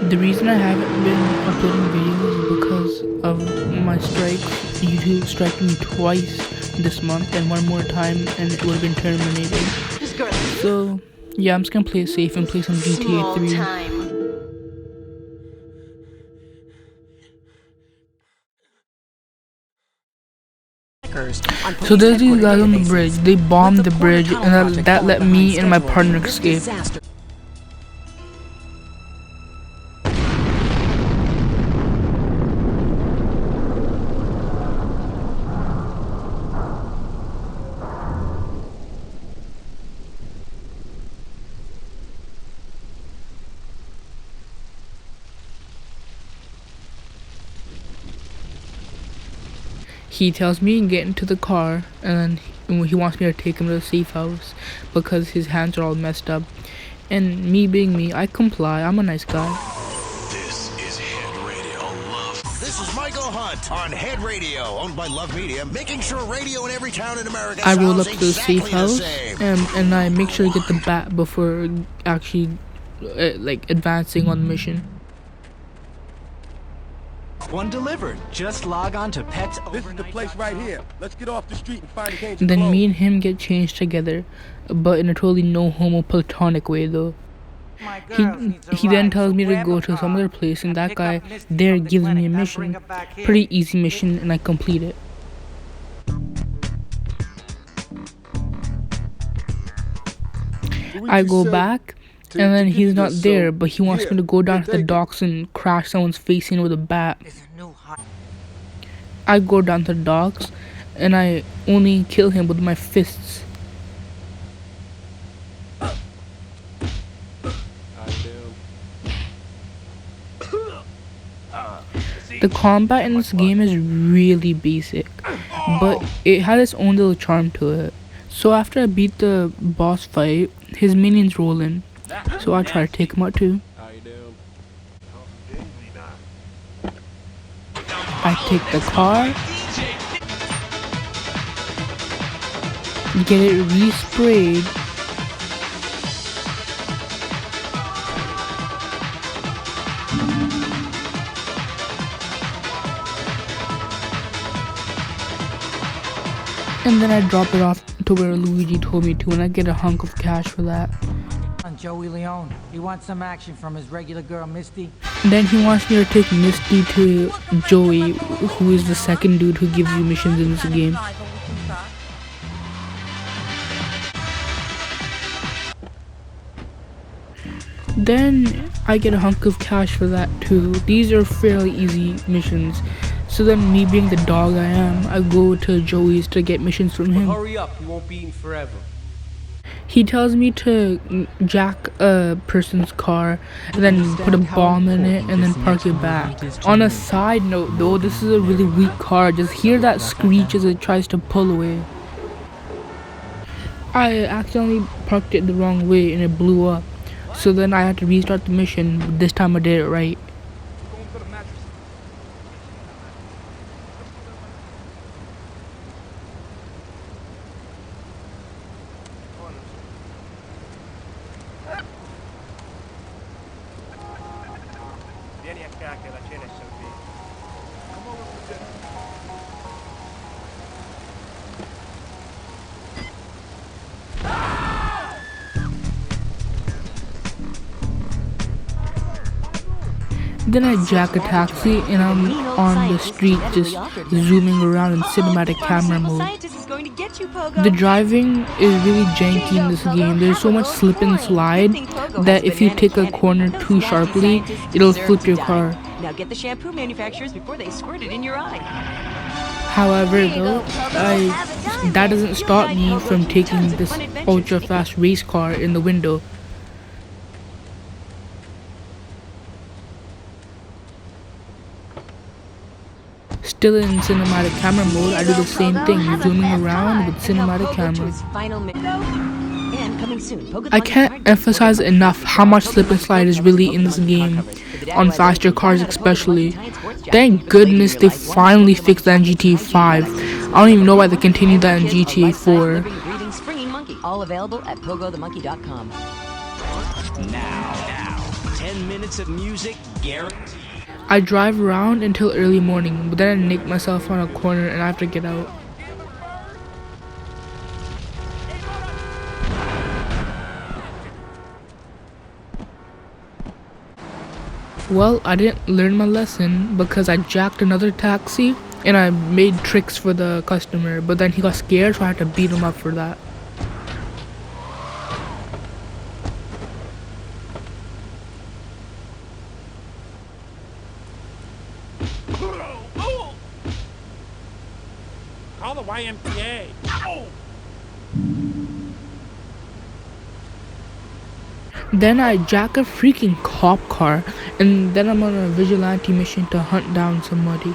The reason I haven't been uploading videos is because of my strike. YouTube struck me twice this month and one more time and it would have been terminated. So yeah, I'm just gonna play it safe and play some GTA 3. So there's these guys on the bridge. They bombed the bridge and that let me and my partner escape. He tells me to get into the car and then he wants me to take him to the safe house because his hands are all messed up. And me being me, I comply. I'm a nice guy. This is Head Radio Love. This is Michael Hunt on Head Radio, owned by Love Media, making sure radio in every town in America I roll up sounds to the exactly safe house the same. and I make sure to get the bat before actually advancing on the mission. One delivered. Just log on to Pets. This is the place right here. Let's get off the street and find a change of Then clothes. me and him get changed together, but in a totally no homo platonic way though. He then tells me to go to some other place and that guy there gives me a mission. Pretty easy mission and I complete it. I go back and then he's not there, but he wants me to go down to the docks and crash someone's face in with a bat. I go down to the docks and I only kill him with my fists. The combat in this game is really basic, but it has its own little charm to it. So after I beat the boss fight, his minions roll in. So I try to take him out too. I take the car, get it resprayed, and then I drop it off to where Luigi told me to, and I get a hunk of cash for that. Joey Leone. He wants some action from his regular girl, Misty. And then he wants me to take Misty to Joey, who is the second dude who gives you missions in this game. Then I get a hunk of cash for that too. These are fairly easy missions. So then me being the dog I am, I go to Joey's to get missions from him. Hurry up, you won't be eaten forever. He tells me to jack a person's car and then put a bomb in it and then park it back. On a side note though, this is a really weak car. Just hear that screech as it tries to pull away. I accidentally parked it the wrong way and it blew up. So then I had to restart the mission, but this time I did it right. Vieni a casa che la cena è servita. Then I jack a taxi and I'm on the street just zooming around in cinematic camera mode. The driving is really janky in this game. There's so much slip and slide that if you take a corner too sharply, it'll flip your car. Now get the shampoo manufacturers before they squirt it in your eye. However though, that doesn't stop me from taking this ultra fast race car in the window. Still in cinematic camera mode, I do the same thing, zooming around with cinematic camera. I can't emphasize enough how much slip and slide is really in this game, on faster cars especially. Thank goodness they finally fixed that in GTA 5. I don't even know why they continued that in GTA 4. All available at pogothemonkey.com. Now, 10 minutes of music guaranteed. I drive around until early morning, but then I nick myself on a corner and I have to get out. Well, I didn't learn my lesson because I jacked another taxi and I made tricks for the customer, but then he got scared, so I had to beat him up for that. Call the YMCA. Then I jack a freaking cop car, and then I'm on a vigilante mission to hunt down somebody.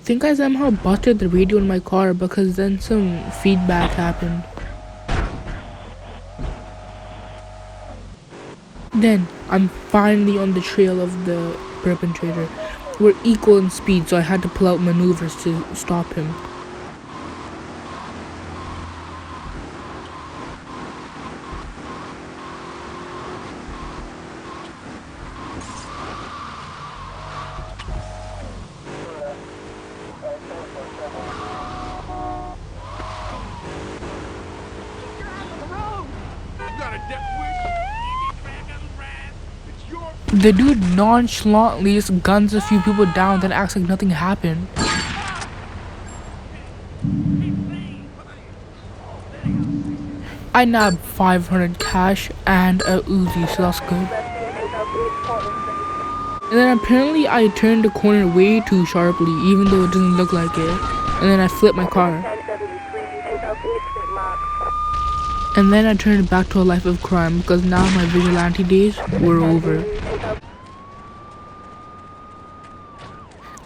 I think I somehow busted the radio in my car because then some feedback happened. Then I'm finally on the trail of the perpetrator. We're equal in speed, so I had to pull out maneuvers to stop him. The dude nonchalantly just guns a few people down, then acts like nothing happened. I nabbed 500 cash and a Uzi, so that's good. And then apparently I turned the corner way too sharply, even though it doesn't look like it. And then I flipped my car. And then I turned back to a life of crime because now my vigilante days were over.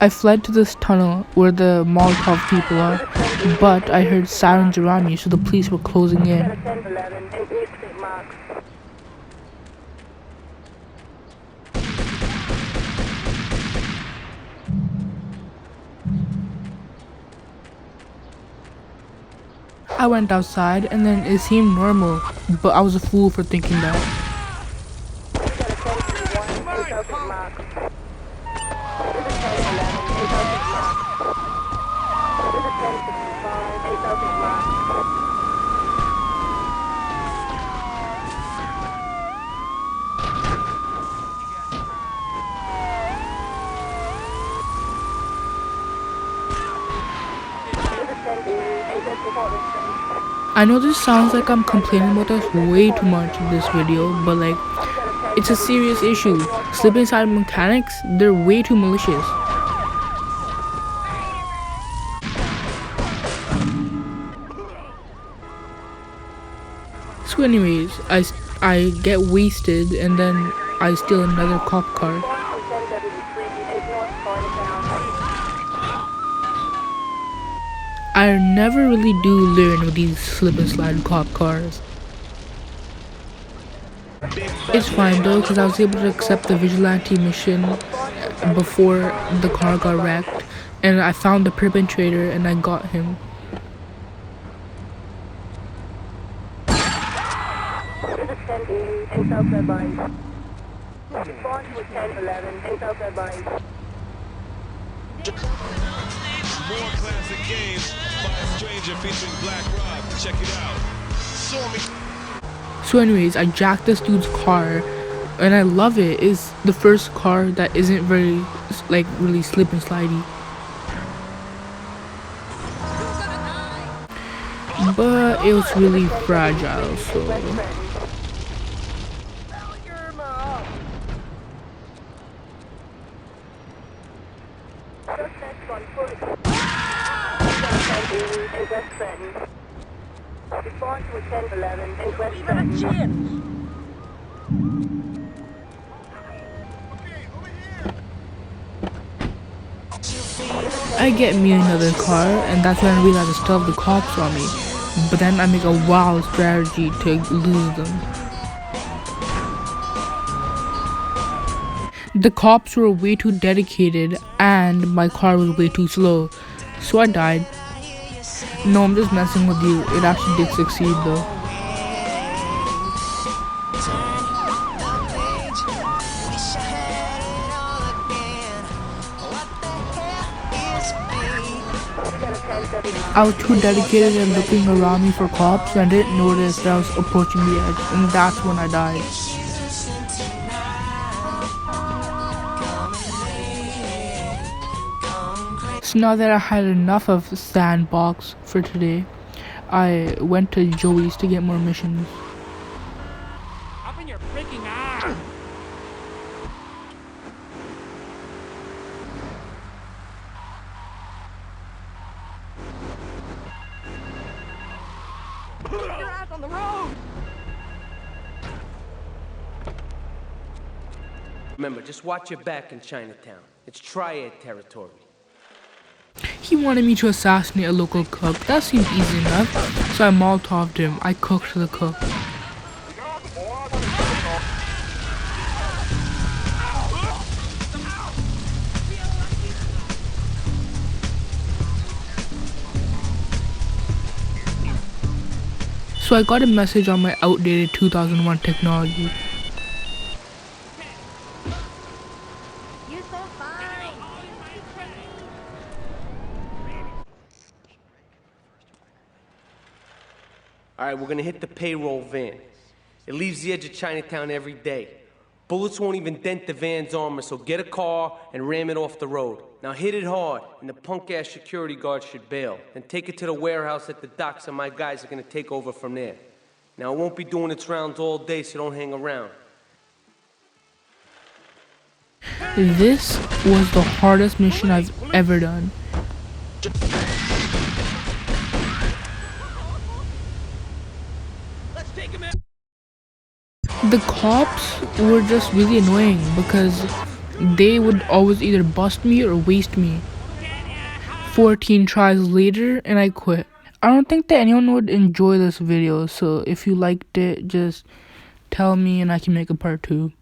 I fled to this tunnel where the Molotov people are, but I heard sirens around me, so the police were closing in. I went outside and then it seemed normal, but I was a fool for thinking that. I know this sounds like I'm complaining about this way too much in this video, but like, it's a serious issue. Slip inside mechanics, they're way too malicious. So anyways, I get wasted and then I steal another cop car. I never really do learn with these slip and slide cop cars. It's fine though, because I was able to accept the vigilante mission before the car got wrecked, and I found the perpetrator and I got him. More classic games by a stranger featuring Black Rob. Check it out. So anyways, I jacked this dude's car and I love it. It's the first car that isn't very like really slip and slidey. But it was really fragile, so I get me another car, and that's when I realize I still have the cops on me. But then I make a wild strategy to lose them. The cops were way too dedicated, and my car was way too slow, so I died. No, I'm just messing with you. It actually did succeed though. I was too dedicated and looking around me for cops, and I didn't notice that I was approaching the edge, and that's when I died. So now that I had enough of Sandbox for today, I went to Joey's to get more missions. Up in your freaking eye! You're out on the road! Remember, just watch your back in Chinatown. It's Triad territory. He wanted me to assassinate a local cook. That seemed easy enough, so I Molotoved him. I cooked the cook. So I got a message on my outdated 2001 technology. All right, we're gonna hit the payroll van. It leaves the edge of Chinatown every day. Bullets won't even dent the van's armor, so get a car and ram it off the road. Now hit it hard, and the punk-ass security guard should bail. Then take it to the warehouse at the docks, and my guys are gonna take over from there. Now, it won't be doing its rounds all day, so don't hang around. This was the hardest mission I've ever done. The cops were just really annoying because they would always either bust me or waste me. 14 tries later and I quit. I don't think that anyone would enjoy this video, so if you liked it, just tell me and I can make a part 2.